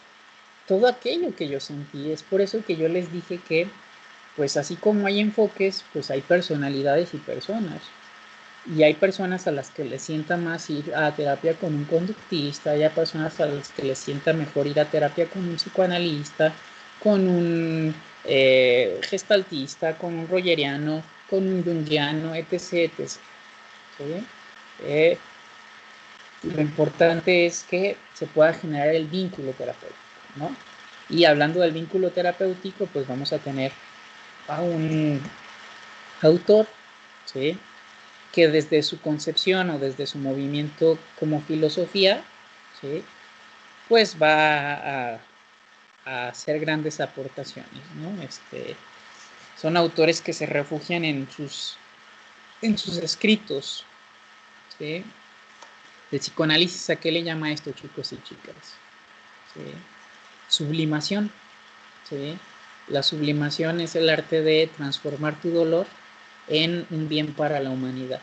todo aquello que yo sentí. Es por eso que yo les dije que, pues así como hay enfoques, pues hay personalidades y personas. Y hay personas a las que les sienta más ir a terapia con un conductista, hay personas a las que les sienta mejor ir a terapia con un psicoanalista, con un gestaltista, con un rogeriano, con un jungiano, etc. etc. ¿Sí? Lo importante es que se pueda generar el vínculo terapéutico, ¿no? Y hablando del vínculo terapéutico, pues vamos a tener a un autor, ¿sí?, que desde su concepción o desde su movimiento como filosofía, ¿sí?, pues va a hacer grandes aportaciones, ¿no? Son autores que se refugian en sus escritos, ¿sí? De psicoanálisis, ¿a qué le llama esto, chicos y chicas? ¿Sí? Sublimación, ¿sí? La sublimación es el arte de transformar tu dolor en un bien para la humanidad,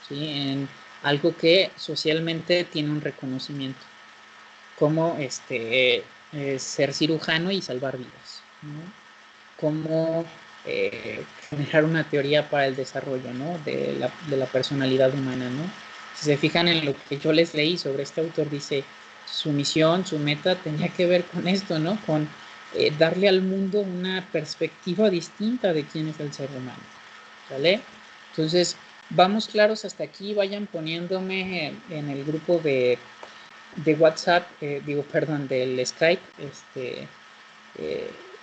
¿sí?, en algo que socialmente tiene un reconocimiento, como ser cirujano y salvar vidas, ¿no? Como generar una teoría para el desarrollo, ¿no?, de la personalidad humana, ¿no? Si se fijan en lo que yo les leí sobre este autor, dice, su misión, su meta tenía que ver con esto, ¿no?, con darle al mundo una perspectiva distinta de quién es el ser humano, ¿vale? Entonces, vamos claros hasta aquí, vayan poniéndome en el grupo de WhatsApp, del Skype, eh,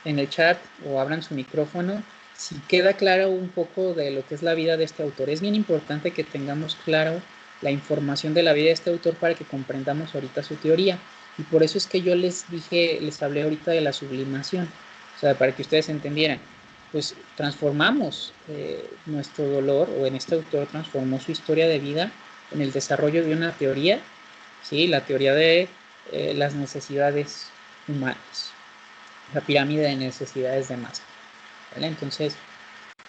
en el chat, o abran su micrófono, si queda claro un poco de lo que es la vida de este autor. Es bien importante que tengamos claro la información de la vida de este autor para que comprendamos ahorita su teoría. Y por eso es que yo les hablé ahorita de la sublimación, o sea, para que ustedes entendieran. Pues transformamos nuestro dolor, o en este autor transformó su historia de vida en el desarrollo de una teoría, ¿sí?, la teoría de las necesidades humanas, la pirámide de necesidades de Maslow, ¿vale? Entonces,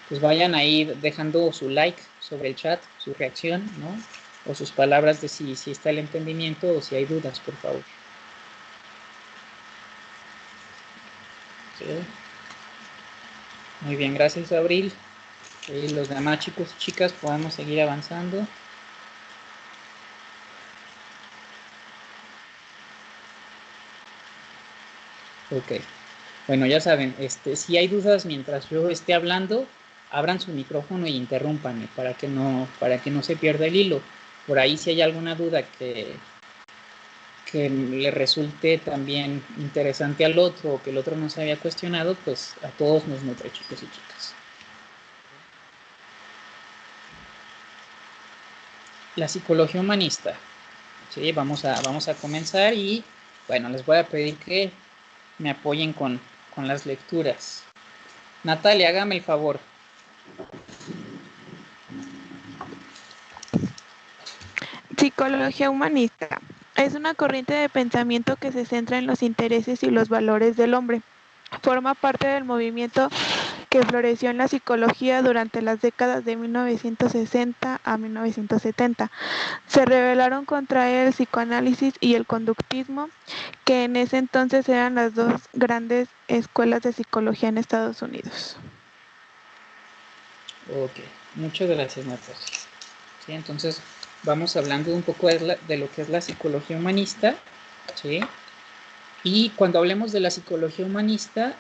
pues vayan ahí dejando su like sobre el chat, su reacción, ¿no?, o sus palabras de si está el entendimiento o si hay dudas, por favor. ¿Sí? Muy bien, gracias, Abril. Los demás chicos y chicas podemos seguir avanzando. Ok. Bueno, ya saben, si hay dudas mientras yo esté hablando, abran su micrófono y interrúmpanme para que no se pierda el hilo. Por ahí, si hay alguna duda que le resulte también interesante al otro, o que el otro no se había cuestionado, pues a todos nos nutre, chicos y chicas. La psicología humanista. Sí, vamos a comenzar y, bueno, les voy a pedir que me apoyen con las lecturas. Natalia, hágame el favor. Psicología humanista. Es una corriente de pensamiento que se centra en los intereses y los valores del hombre. Forma parte del movimiento que floreció en la psicología durante las décadas de 1960 a 1970. Se rebelaron contra el psicoanálisis y el conductismo, que en ese entonces eran las dos grandes escuelas de psicología en Estados Unidos. Ok, muchas gracias, Natalia. ¿Sí? Entonces, vamos hablando un poco de lo que es la psicología humanista, ¿sí? Y cuando hablemos de la psicología humanista,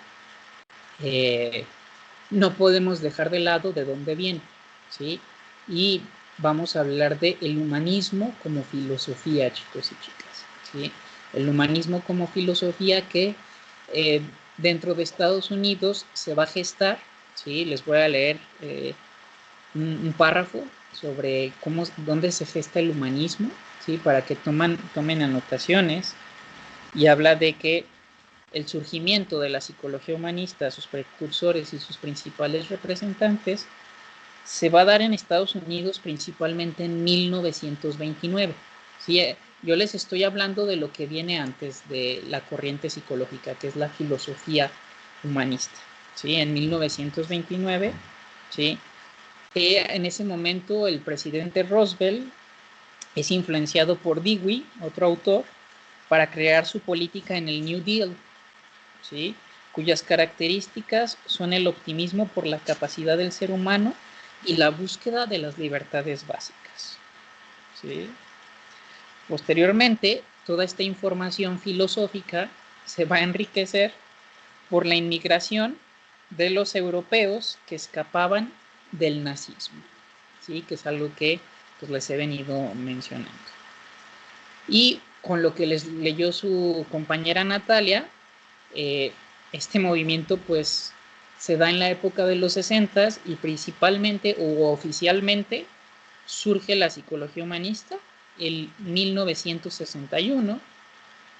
no podemos dejar de lado de dónde viene, ¿sí? Y vamos a hablar de el humanismo como filosofía, chicos y chicas, ¿sí? El humanismo como filosofía que dentro de Estados Unidos se va a gestar, ¿sí? Les voy a leer un párrafo sobre dónde se gesta el humanismo, ¿sí?, para que tomen anotaciones, y habla de que el surgimiento de la psicología humanista, sus precursores y sus principales representantes, se va a dar en Estados Unidos principalmente en 1929. ¿Sí? Yo les estoy hablando de lo que viene antes de la corriente psicológica, que es la filosofía humanista. ¿Sí? En 1929, ¿sí?, en ese momento el presidente Roosevelt es influenciado por Dewey, otro autor, para crear su política en el New Deal, ¿sí?, cuyas características son el optimismo por la capacidad del ser humano y la búsqueda de las libertades básicas, ¿sí? Posteriormente, toda esta información filosófica se va a enriquecer por la inmigración de los europeos que escapaban del nazismo, ¿sí?, que es algo que pues les he venido mencionando. Y con lo que les leyó su compañera Natalia, este movimiento pues se da en la época de los 60 y principalmente o oficialmente surge la psicología humanista en 1961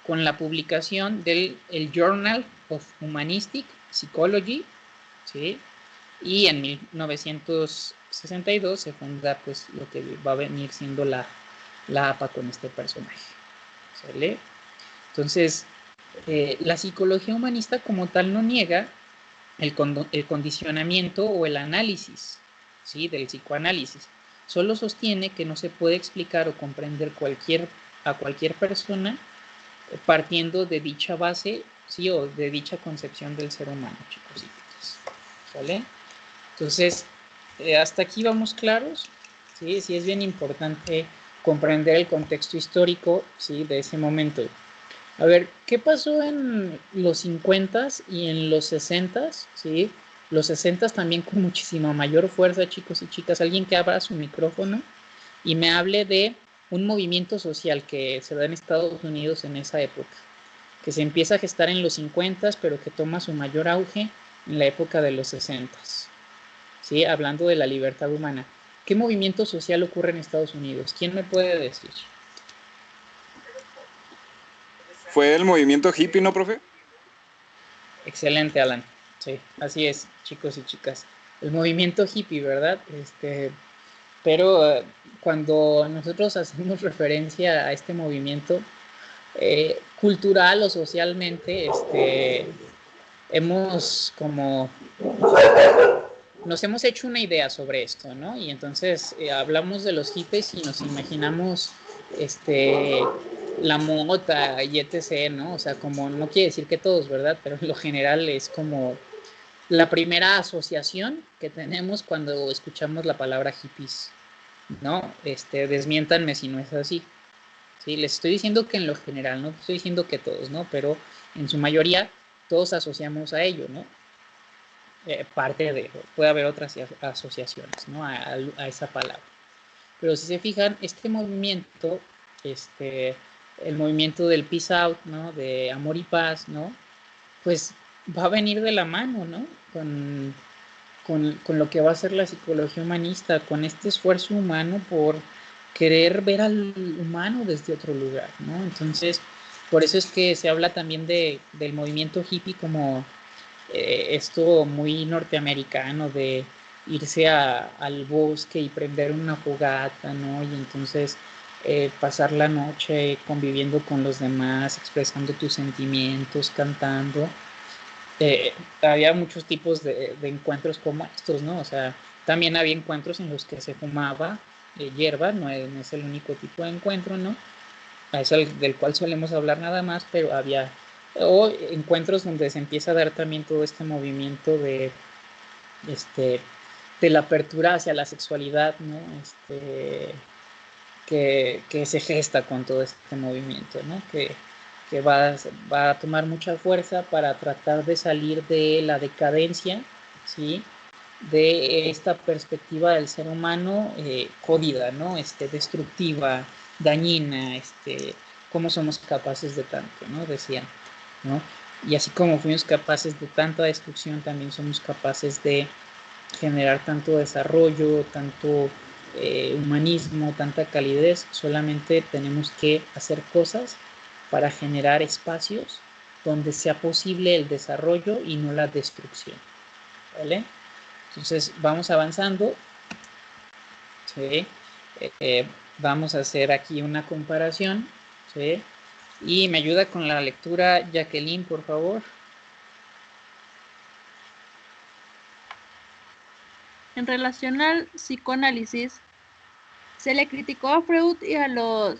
con la publicación del el Journal of Humanistic Psychology, ¿sí? Y en 1962 se funda pues lo que va a venir siendo la APA con este personaje, ¿sale? Entonces, la psicología humanista como tal no niega el condicionamiento o el análisis, ¿sí? Del psicoanálisis. Solo sostiene que no se puede explicar o comprender a cualquier persona partiendo de dicha base, ¿sí? O de dicha concepción del ser humano, chicos y chicas, ¿vale? Entonces, hasta aquí vamos claros, ¿sí? Sí es bien importante comprender el contexto histórico, ¿sí? De ese momento. A ver, ¿qué pasó en los 50s y en los 60s? ¿Sí? Los 60s también con muchísima mayor fuerza, chicos y chicas. Alguien que abra su micrófono y me hable de un movimiento social que se da en Estados Unidos en esa época, que se empieza a gestar en los 50s, pero que toma su mayor auge en la época de los 60s. ¿Sí? Hablando de la libertad humana. ¿Qué movimiento social ocurre en Estados Unidos? ¿Quién me puede decir? ¿Fue el movimiento hippie, no, profe? Excelente, Alan. Sí, así es, chicos y chicas. El movimiento hippie, ¿verdad? Pero cuando nosotros hacemos referencia a este movimiento, cultural o socialmente, hemos como nos hemos hecho una idea sobre esto, ¿no? Y entonces hablamos de los hippies y nos imaginamos la mota y etc., ¿no? O sea, como no quiere decir que todos, ¿verdad? Pero en lo general es como la primera asociación que tenemos cuando escuchamos la palabra hippies, ¿no? Desmiéntanme si no es así. Sí, les estoy diciendo que en lo general, no estoy diciendo que todos, ¿no? Pero en su mayoría todos asociamos a ello, ¿no? Parte de, puede haber otras asociaciones, ¿no? A esa palabra. Pero si se fijan, este movimiento, el movimiento del peace out, ¿no? De amor y paz, ¿no? Pues va a venir de la mano, ¿no? Con lo que va a ser la psicología humanista, con este esfuerzo humano por querer ver al humano desde otro lugar, ¿no? Entonces, por eso es que se habla también del movimiento hippie como esto muy norteamericano de irse al bosque y prender una fogata, ¿no? Y entonces pasar la noche conviviendo con los demás, expresando tus sentimientos, cantando. Había muchos tipos de encuentros como estos, ¿no? O sea, también había encuentros en los que se fumaba hierba, no es el único tipo de encuentro, ¿no? Es el del cual solemos hablar nada más, pero había encuentros donde se empieza a dar también todo este movimiento de la apertura hacia la sexualidad, ¿no? Que se gesta con todo este movimiento, ¿no? Que va a tomar mucha fuerza para tratar de salir de la decadencia, ¿sí? De esta perspectiva del ser humano jodida, ¿no? Destructiva, dañina, cómo somos capaces de tanto, ¿no? Decían, ¿no? Y así como fuimos capaces de tanta destrucción, también somos capaces de generar tanto desarrollo, tanto humanismo, tanta calidez. Solamente tenemos que hacer cosas para generar espacios donde sea posible el desarrollo y no la destrucción, ¿vale? Entonces vamos avanzando, ¿sí? Vamos a hacer aquí una comparación, ¿sí? Y me ayuda con la lectura Jacqueline, por favor. En relación al psicoanálisis, se le criticó a Freud y a los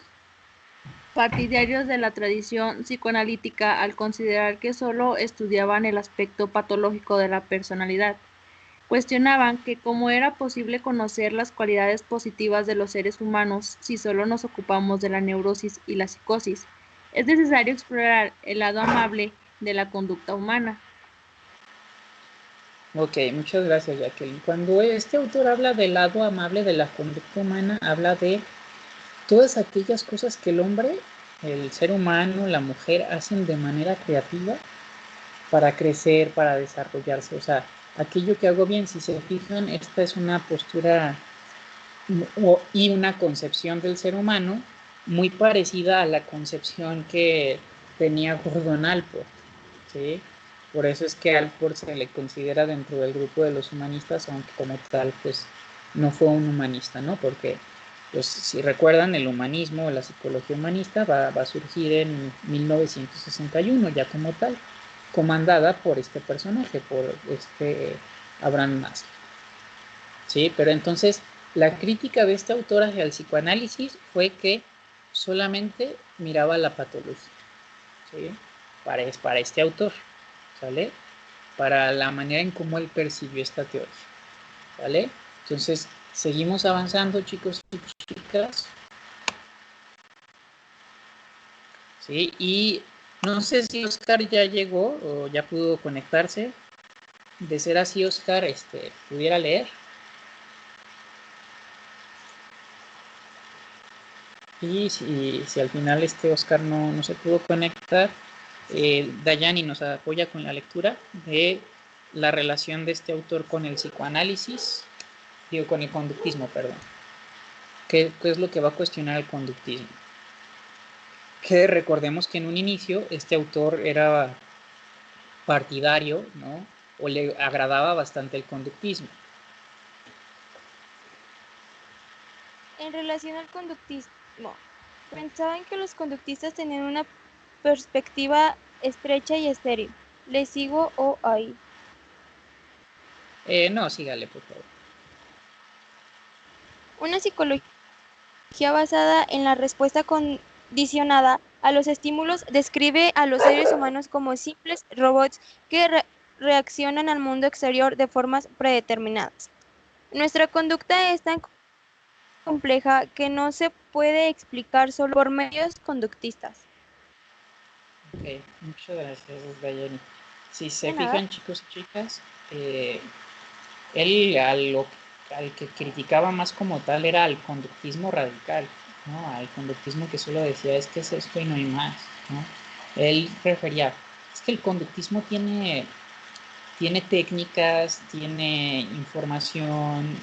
partidarios de la tradición psicoanalítica al considerar que solo estudiaban el aspecto patológico de la personalidad. Cuestionaban que cómo era posible conocer las cualidades positivas de los seres humanos si solo nos ocupamos de la neurosis y la psicosis. Es necesario explorar el lado amable de la conducta humana. Ok, muchas gracias, Jacqueline. Cuando este autor habla del lado amable de la conducta humana, habla de todas aquellas cosas que el hombre el ser humano, la mujer, hacen de manera creativa para crecer, para desarrollarse. O sea, aquello que hago bien, si se fijan, esta es una postura y una concepción del ser humano muy parecida a la concepción que tenía Gordon Allport, ¿sí? Por eso es que Allport se le considera dentro del grupo de los humanistas, aunque como tal, pues, no fue un humanista, ¿no? Porque, pues, si recuerdan, el humanismo, la psicología humanista va a surgir en 1961, ya como tal, comandada por este personaje, por este Abraham Maslow, ¿sí? Pero entonces, la crítica de este autor hacia el psicoanálisis fue que solamente miraba la patología, ¿sí? Para este autor, ¿sale? Para la manera en cómo él percibió esta teoría, ¿vale? Entonces, seguimos avanzando, chicos y chicas, ¿sí? Y no sé si Oscar ya llegó o ya pudo conectarse. De ser así, Oscar, pudiera leer. Y si al final Oscar no se pudo conectar, Dayani nos apoya con la lectura de la relación de este autor con el psicoanálisis, digo, con el conductismo, perdón. ¿Qué es lo que va a cuestionar el conductismo? Que recordemos que en un inicio este autor era partidario, ¿no? O le agradaba bastante el conductismo. En relación al conductismo, pensaban que los conductistas tenían una perspectiva estrecha y estéril. ¿Le sigo o ahí? No, sígale, por favor. Una psicología basada en la respuesta condicionada a los estímulos describe a los seres humanos como simples robots que reaccionan al mundo exterior de formas predeterminadas. Nuestra conducta es tan compleja que no se puede explicar solo por medios conductistas. Ok, muchas gracias, Dayani. Si se De nada. fijan, chicos y chicas, él al que criticaba más como tal era al conductismo radical, ¿no? Al conductismo que solo decía es que es esto y no hay más, ¿no? Él prefería, es que el conductismo tiene técnicas, tiene información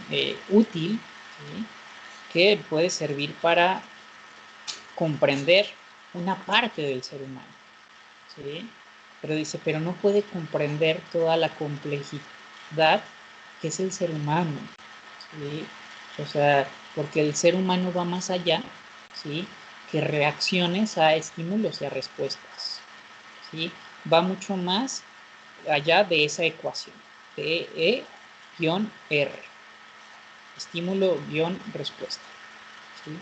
útil, ¿sí? Que puede servir para comprender una parte del ser humano, ¿sí? Pero dice, pero no puede comprender toda la complejidad que es el ser humano, ¿sí? O sea, porque el ser humano va más allá, ¿sí? Que reacciones a estímulos y a respuestas, ¿sí? Va mucho más allá de esa ecuación, de E-R, estímulo-respuesta, ¿sí?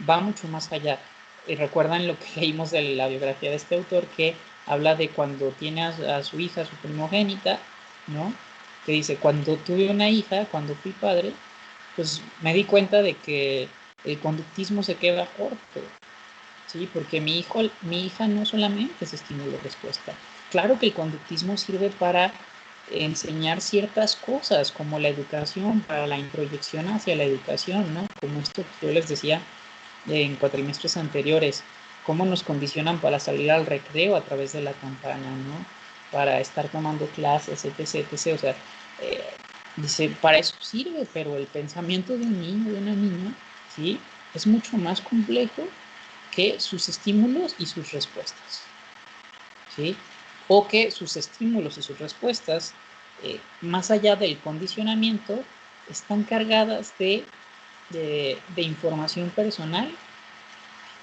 Va mucho más allá. Y recuerdan lo que leímos de la biografía de este autor, que habla de cuando tiene a su hija, su primogénita, ¿no? Que dice, cuando tuve una hija, cuando fui padre, pues me di cuenta de que el conductismo se queda corto, ¿sí? Porque mi hija no solamente es estímulo-respuesta. Claro que el conductismo sirve para enseñar ciertas cosas, como la educación, para la introyección hacia la educación, ¿no? Como esto que yo les decía en cuatrimestres anteriores, cómo nos condicionan para salir al recreo a través de la campana, ¿no? Para estar tomando clases, etc., etc. O sea, dice, para eso sirve, pero el pensamiento de un niño, de una niña, ¿sí? Es mucho más complejo que sus estímulos y sus respuestas, ¿sí? O que sus estímulos y sus respuestas, más allá del condicionamiento, están cargadas de información personal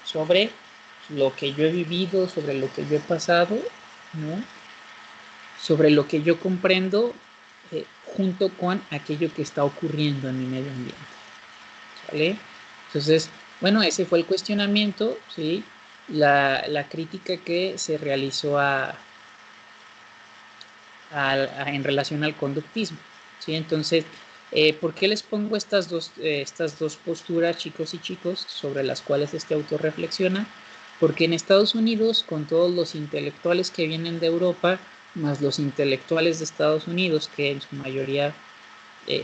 sobre lo que yo he vivido, sobre lo que yo he pasado, ¿no? Sobre lo que yo comprendo junto con aquello que está ocurriendo en mi medio ambiente, ¿vale? Entonces, bueno, ese fue el cuestionamiento, ¿sí? La crítica que se realizó en relación al conductismo, ¿sí? Entonces, ¿por qué les pongo estas dos posturas, chicos y chicos, sobre las cuales este autor reflexiona? Porque en Estados Unidos, con todos los intelectuales que vienen de Europa, más los intelectuales de Estados Unidos, que en su mayoría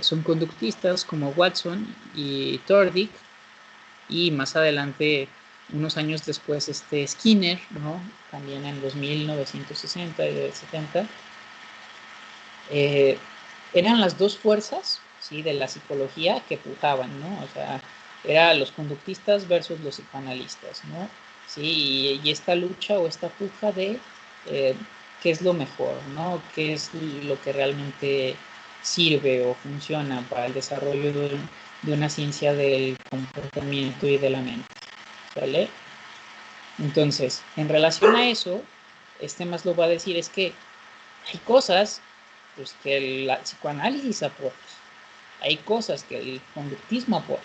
son conductistas, como Watson y Tordick, y más adelante unos años después Skinner, ¿no? También en los 1960 y 70, eran las dos fuerzas, ¿sí? De la psicología que pujaban, ¿no? O sea, eran los conductistas versus los psicoanalistas, ¿no? Sí, y esta lucha o esta puja de qué es lo mejor, ¿no? Qué es lo que realmente sirve o funciona para el desarrollo de una ciencia del comportamiento y de la mente, ¿vale? Entonces, en relación a eso, Maslow va a decir es que hay cosas pues, que el psicoanálisis aporta, hay cosas que el conductismo aporta,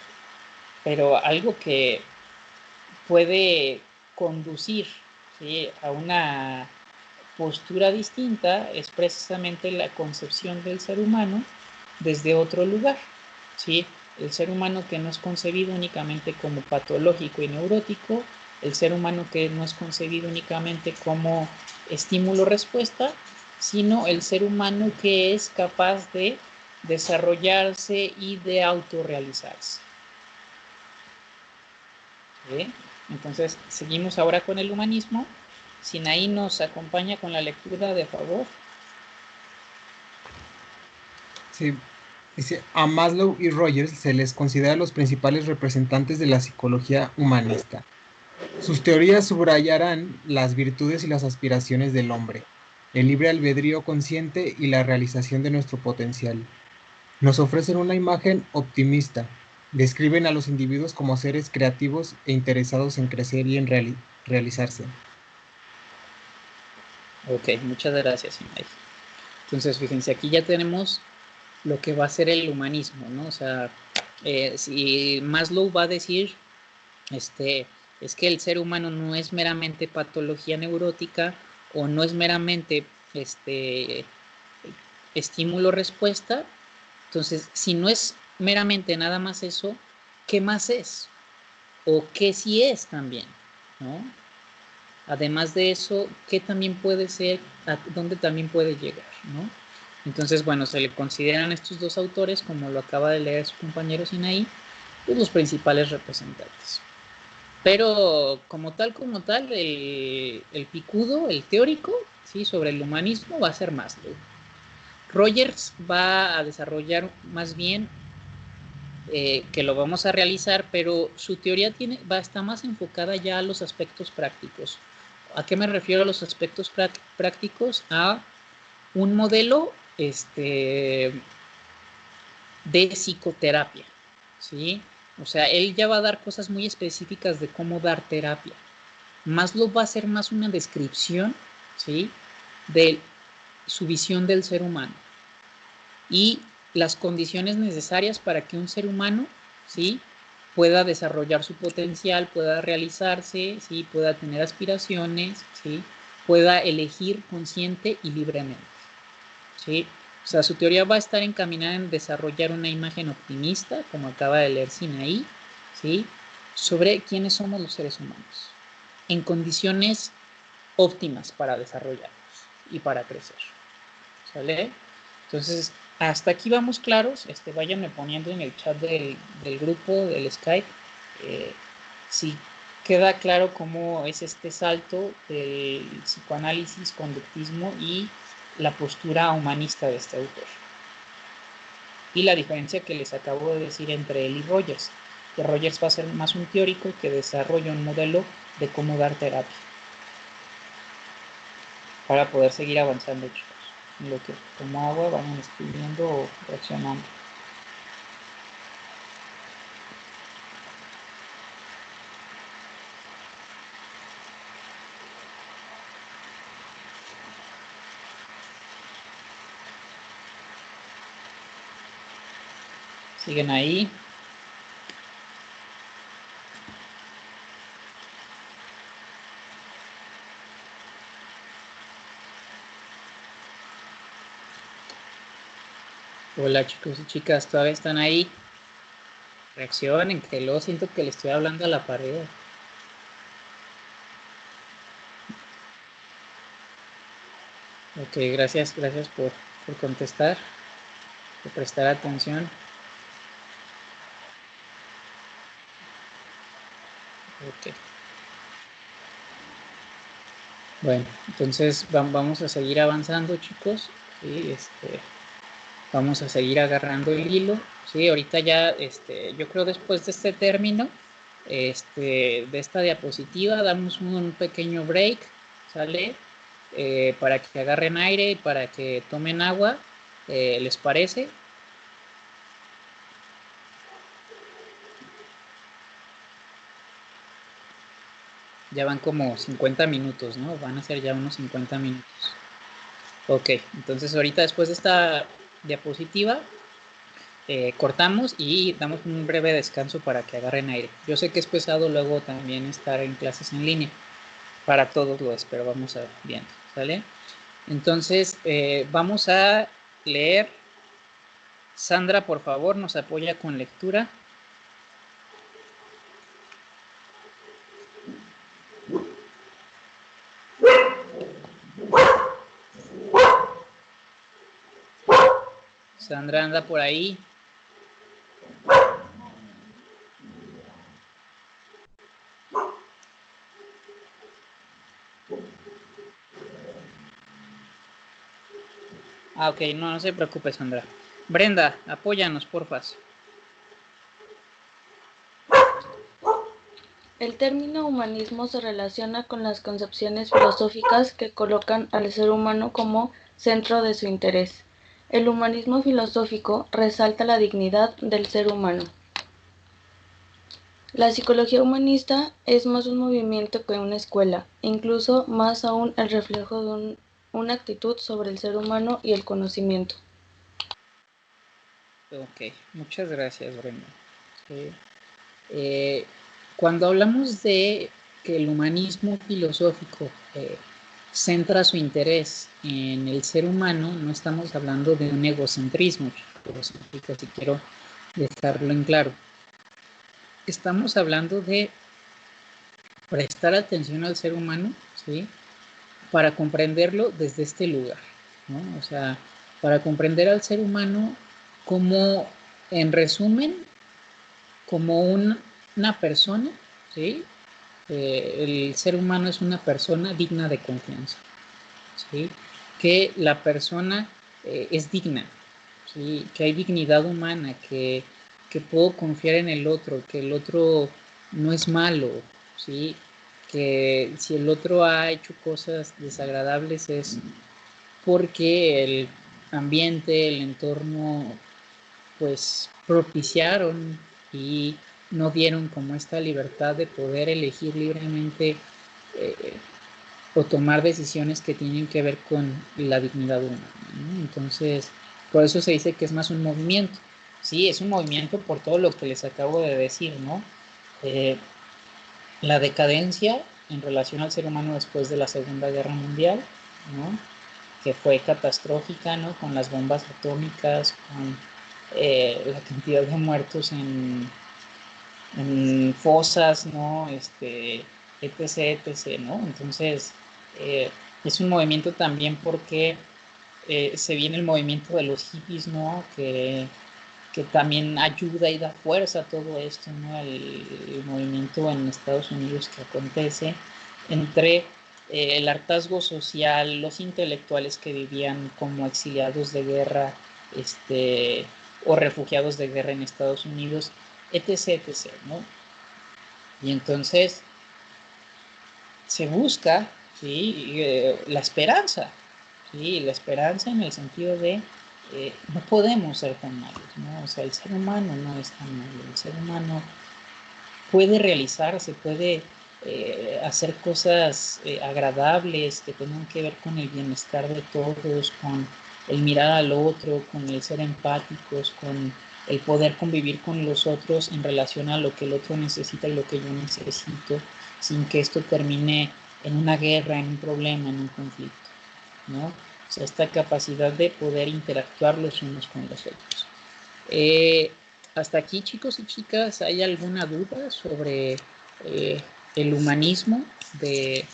pero algo que puede conducir, ¿sí?, a una postura distinta es precisamente la concepción del ser humano desde otro lugar, ¿sí? El ser humano que no es concebido únicamente como patológico y neurótico, el ser humano que no es concebido únicamente como estímulo-respuesta, sino el ser humano que es capaz de desarrollarse y de autorrealizarse. ¿Sí? Entonces, seguimos ahora con el humanismo. Sinaí nos acompaña con la lectura, de favor. Sí, dice, a Maslow y Rogers se les considera los principales representantes de la psicología humanista. Sus teorías subrayarán las virtudes y las aspiraciones del hombre, el libre albedrío consciente y la realización de nuestro potencial. Nos ofrecen una imagen optimista, describen a los individuos como seres creativos e interesados en crecer y en realizarse. Ok, muchas gracias, Sinaí. Entonces, fíjense, aquí ya tenemos lo que va a ser el humanismo, ¿no? O sea, si Maslow va a decir, es que el ser humano no es meramente patología neurótica o no es meramente estímulo-respuesta. Entonces, si no es meramente nada más eso, ¿qué más es? O qué sí es también, ¿no? Además de eso, ¿qué también puede ser? ¿A dónde también puede llegar, ¿no? Entonces, bueno, se le consideran estos dos autores, como lo acaba de leer su compañero Sinaí, pues los principales representantes. Pero como tal, el picudo, el teórico, ¿sí?, sobre el humanismo va a ser Maslow. Rogers va a desarrollar más bien, que lo vamos a realizar, pero su teoría está más enfocada ya a los aspectos prácticos. ¿A qué me refiero a los aspectos prácticos? A un modelo de psicoterapia, ¿sí? O sea, él ya va a dar cosas muy específicas de cómo dar terapia. Maslow va a hacer más una descripción, ¿sí?, de su visión del ser humano y las condiciones necesarias para que un ser humano, ¿sí?, pueda desarrollar su potencial, pueda realizarse, ¿sí?, pueda tener aspiraciones, ¿sí?, pueda elegir consciente y libremente, ¿sí? O sea, su teoría va a estar encaminada en desarrollar una imagen optimista, como acaba de leer Sinaí, ¿sí?, sobre quiénes somos los seres humanos, en condiciones óptimas para desarrollarnos y para crecer, ¿sale? Entonces, hasta aquí vamos claros. Váyanme poniendo en el chat del grupo, del Skype, si queda claro cómo es este salto del psicoanálisis, conductismo y la postura humanista de este autor. Y la diferencia que les acabo de decir entre él y Rogers, que Rogers va a ser más un teórico que desarrolla un modelo de cómo dar terapia para poder seguir avanzando, chicos. En lo que tomo agua, vayan escribiendo o reaccionando. ¿Siguen ahí? Hola, chicos y chicas, ¿todavía están ahí? Reaccionen, que luego siento que le estoy hablando a la pared. Ok, gracias por contestar, por prestar atención. Ok. Bueno, entonces vamos a seguir avanzando, chicos. ¿Sí? Vamos a seguir agarrando el hilo. Sí, ahorita ya, yo creo después de este término, de esta diapositiva, damos un pequeño break, ¿sale? Para que agarren aire y para que tomen agua, ¿les parece? Ya van como 50 minutos, ¿no? Van a ser ya unos 50 minutos. Ok, entonces ahorita después de esta diapositiva, cortamos y damos un breve descanso para que agarren aire. Yo sé que es pesado luego también estar en clases en línea, para todos lo es, pero vamos a ver viendo, ¿sale? Entonces, vamos a leer. Sandra, por favor, nos apoya con lectura. Sandra anda por ahí. Ah, ok, no se preocupe, Sandra. Brenda, apóyanos, porfa. El término humanismo se relaciona con las concepciones filosóficas que colocan al ser humano como centro de su interés. El humanismo filosófico resalta la dignidad del ser humano. La psicología humanista es más un movimiento que una escuela, e incluso más aún el reflejo de una actitud sobre el ser humano y el conocimiento. Ok, muchas gracias, Brenda. Cuando hablamos de que el humanismo filosófico centra su interés en el ser humano, no estamos hablando de un egocentrismo, si quiero dejarlo en claro. Estamos hablando de prestar atención al ser humano, ¿sí? Para comprenderlo desde este lugar, ¿no? O sea, para comprender al ser humano como, en resumen, como una persona, ¿sí? El ser humano es una persona digna de confianza, ¿sí? Que la persona es digna, ¿sí? Que hay dignidad humana, que puedo confiar en el otro, que el otro no es malo, ¿sí? Que si el otro ha hecho cosas desagradables es porque el ambiente, el entorno, pues propiciaron y no dieron como esta libertad de poder elegir libremente eh, o tomar decisiones que tienen que ver con la dignidad humana, ¿no? Entonces, por eso se dice que es más un movimiento. Sí, es un movimiento por todo lo que les acabo de decir, ¿no? Eh, la decadencia en relación al ser humano después de la Segunda Guerra Mundial, ¿no? Que fue catastrófica, ¿no? Con las bombas atómicas, con la cantidad de muertos en fosas, ¿no? Etc, etc, ¿no? Entonces, es un movimiento también porque se viene el movimiento de los hippies, ¿no? Que también ayuda y da fuerza a todo esto, ¿no? El movimiento en Estados Unidos que acontece entre el hartazgo social, los intelectuales que vivían como exiliados de guerra, o refugiados de guerra en Estados Unidos, etc, etc, ¿no? Y entonces se busca, ¿sí? La esperanza, ¿sí? La esperanza en el sentido de no podemos ser tan malos, ¿no? O sea, el ser humano no es tan malo, el ser humano puede realizarse, puede hacer cosas agradables que tengan que ver con el bienestar de todos, con el mirar al otro, con el ser empáticos, con el poder convivir con los otros en relación a lo que el otro necesita y lo que yo necesito, sin que esto termine en una guerra, en un problema, en un conflicto, ¿no? O sea, esta capacidad de poder interactuar los unos con los otros. Hasta aquí, chicos y chicas, ¿hay alguna duda sobre el humanismo de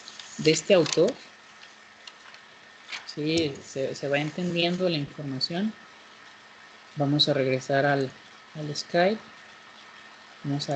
este autor? Sí, se va entendiendo la información. Vamos a regresar al Skype. Vamos a